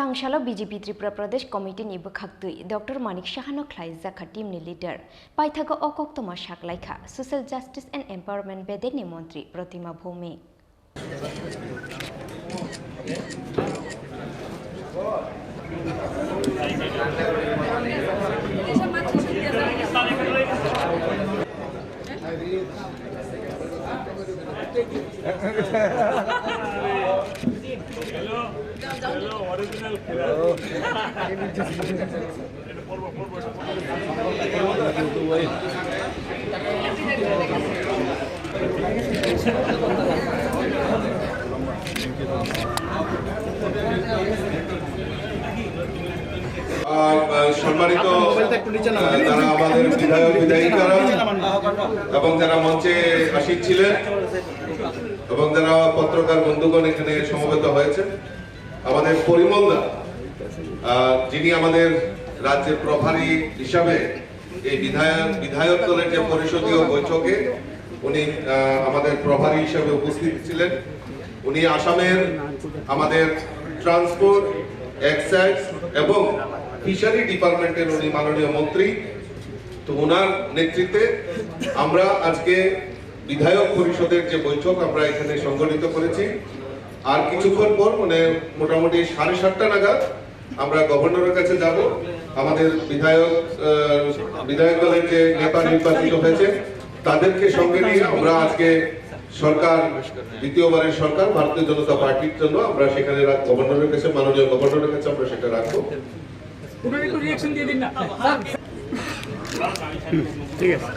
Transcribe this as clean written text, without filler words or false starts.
Tangshalo BJP Tripura Pradesh Committee ni Bwkhatwi DR.Manik sahano khlaijakha team ni leader paithago okoktoma khlaijakha social justice and empowerment bede ni mantri Pratima Bhumi Hello, original killer. সম্মানিত যারা আমাদের বিধায়ক বিধায়িকারা এবং যারা মঞ্চে আসীন ছিলেন এবং যারা পত্রকার বন্ধুগণ এখানে সমবেত হয়েছে, আমাদের পরিমলদা যিনি আমাদের রাজ্যের প্রভারী হিসাবে এই বিধায়ক দলের যে পরিষদীয় বৈঠকে উনি আমাদের প্রভারী হিসাবে উপস্থিত ছিলেন। উনি আসামের আমাদের ট্রান্সপোর্ট, এক্সাইজ এবং ফিশারি ডিপার্টমেন্টের উনি মাননীয় মন্ত্রী। তো ওনার নেতৃত্বে আমরা আজকে বিধায়ক পরিষদের যে বৈঠক আমরা এখানে সংগঠিত করেছি। আর কিছুক্ষণ পর মানে মোটামুটি 7:30 নাগাদ আমরা গভর্নরের কাছে যাব। আমাদের বিধায়ক দলের যে নেতা নির্বাচিত হয়েছে তাদেরকে সঙ্গে নিয়ে আমরা আজকে সরকার, দ্বিতীয়বারের সরকার ভারতীয় জনতা পার্টির জন্য আমরা সেখানে গভর্নরের কাছে, মাননীয় গভর্নরের কাছে আমরা সেটা রাখবো। ঠিক আছে।